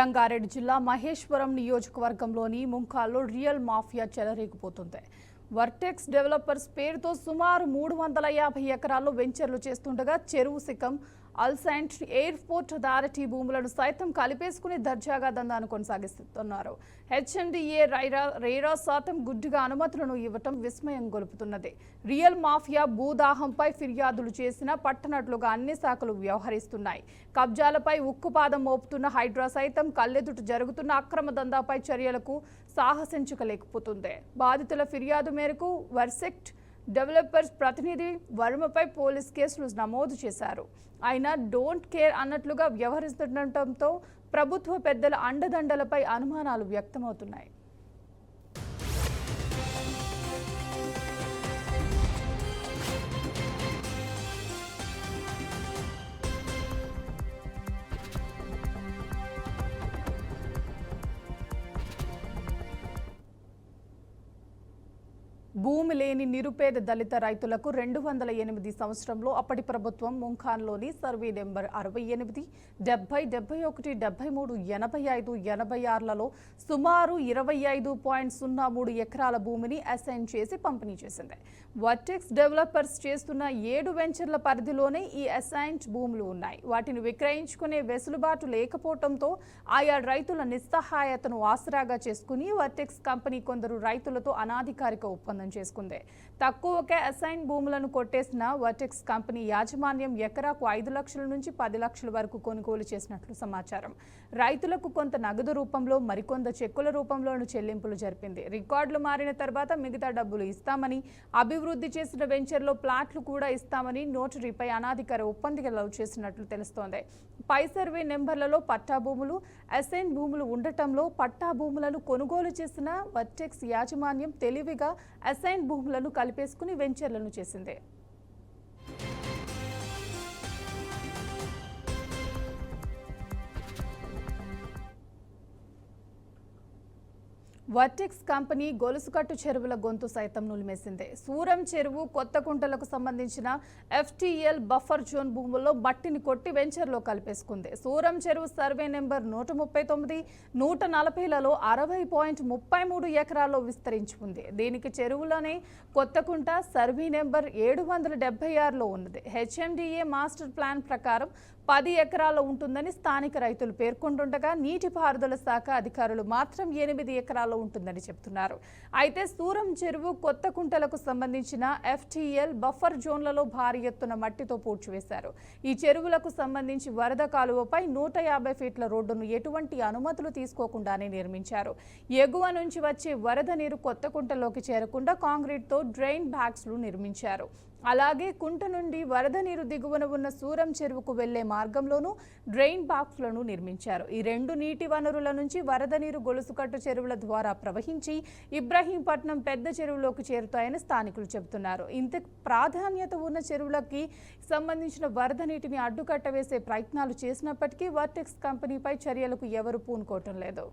రంగారెడ్డి జిల్లా మహేశ్వరం నియోజకవర్గంలోని ముంకాల్లో real mafia చెలరేగిపోతుంది. Vertex developers పేరుతో సుమారు 350 ఎకరాల్లో వెంచర్లు చేస్తుండగా చెరువు సిక్కం అల్సైంట్ ఎయిర్పోర్ట్ అథారిటీ భూములను సైతం కలిపేసుకుని దర్జాగా దందాను కొనసాగిస్తున్నారు. హెచ్ఎండిఏ రేరా శాతం గుడ్డిగా అనుమతులను ఇవ్వటం విస్మయం గొలుపుతున్నది. రియల్ మాఫియా భూదాహంపై ఫిర్యాదులు చేసినా పట్టనట్లుగా అన్ని శాఖలు వ్యవహరిస్తున్నాయి. కబ్జాలపై ఉక్కుపాదం మోపుతున్న హైడ్రా సైతం కళ్ళెదుట జరుగుతున్న అక్రమ దందాపై చర్యలకు సాహసించలేకపోతుంది. బాధితుల ఫిర్యాదు మేరకు వర్సెక్ట్ డెవలపర్స్ ప్రతినిధి వర్మపై పోలీస్ కేసులు నమోదు చేశారు. అయినా డోంట్ కేర్ అన్నట్లుగా వ్యవహరిస్తుండటంతో ప్రభుత్వ పెద్దల అండదండలపై అనుమానాలు వ్యక్తమవుతున్నాయి. భూమి లేని నిరుపేద దళిత రైతులకు 2008 సంవత్సరంలో అప్పటి ప్రభుత్వం ముంఖాన్లోని సర్వే నెంబర్ 68, 70, 71, 73, 85, 86లలో సుమారు 25.03 ఎకరాల భూమిని అసైన్ చేసి పంపిణీ చేసింది. వర్టెక్స్ డెవలపర్స్ చేస్తున్న 7 వెంచర్ల పరిధిలోనే ఈ అసైన్డ్ భూములు ఉన్నాయి. వాటిని విక్రయించుకునే వెసులుబాటు లేకపోవడంతో ఆయా రైతుల నిస్సహాయతను ఆసరాగా చేసుకుని వర్టెక్స్ కంపెనీ కొందరు రైతులతో అనాధికారిక ఒప్పందం చేసుకుంది. తక్కువకే అసైన్ భూములను కొట్టేసిన వర్టెక్స్ కంపెనీ యాజమాన్యం ఎకరాకు 5 లక్షల నుంచి 10 లక్షల వరకు కొనుగోలు చేసినట్లు సమాచారం. రైతులకు కొంత నగదు రూపంలో మరికొంత చెక్కుల రూపంలోనూ చెల్లింపులు జరిపింది. రికార్డులు మారిన తర్వాత మిగతా డబ్బులు ఇస్తామని, అభివృద్ధి చేసిన వెంచర్లో ప్లాట్లు కూడా ఇస్తామని నోటరీపై అనాధికార ఒప్పందాలు చేసినట్లు తెలుస్తోంది. పై సర్వే నెంబర్లలో పట్టా భూములు, అసైన్ భూములు ఉండటంలో పట్టా భూములను కొనుగోలు చేసిన వర్టెక్స్ యాజమాన్యం తెలివిగా అసైన్ భూములను కలిపేసుకుని వెంచర్లను చేసింది. వర్టెక్స్ కంపెనీ గొలుసుకట్టు చెరువుల గొంతు సైతం నులిమేసింది. సూరం చెరువు, కొత్తకుంటలకు సంబంధించిన FTL బఫర్ జోన్ భూముల్లో మట్టిని కొట్టి వెంచర్లో కలిపేసుకుంది. సూరం చెరువు సర్వే నెంబర్ 139, 140లలో 60.33 ఎకరాల్లో విస్తరించి ఉంది. దీనికి చెరువులోనే కొత్తకుంట సర్వే నెంబర్ 776లో ఉన్నది. HMDA మాస్టర్ ప్లాన్ ప్రకారం 10 ఎకరాల్లో ఉంటుందని స్థానిక రైతులు పేర్కొంటుండగా నీటిపారుదల శాఖ అధికారులు మాత్రం 8 ఎకరాల్లో ఉంటుందని చెబుతున్నారు. అయితే సూరం చెరువు, కొత్తకుంటలకు సంబంధించిన FTL బఫర్ జోన్లలో భారీ ఎత్తున మట్టితో పూడ్చివేశారు. ఈ చెరువులకు సంబంధించి వరద కాలువపై 150 ఫీట్ల రోడ్డును ఎటువంటి అనుమతులు తీసుకోకుండానే నిర్మించారు. ఎగువ నుంచి వచ్చే వరద నీరు కొత్తకుంటలోకి చేరకుండా కాంక్రీట్తో డ్రైన్ బ్యాగ్స్లు నిర్మించారు. అలాగే కుంట నుండి వరద నీరు దిగువన ఉన్న సూరం చెరువుకు వెళ్లే మార్గంలోనూ డ్రైన్ బాక్స్లను నిర్మించారు. ఈ 2 నీటి వనరుల నుంచి వరద నీరు గొలుసుకట్టు చెరువుల ద్వారా ప్రవహించి ఇబ్రహీంపట్నం పెద్ద చెరువులోకి చేరుతాయని స్థానికులు చెబుతున్నారు. ఇంత ప్రాధాన్యత ఉన్న చెరువులకి సంబంధించిన వరద నీటిని అడ్డుకట్ట వేసే ప్రయత్నాలు చేసినప్పటికీ వర్టెక్స్ కంపెనీపై చర్యలకు ఎవరూ పూనుకోవటం లేదు.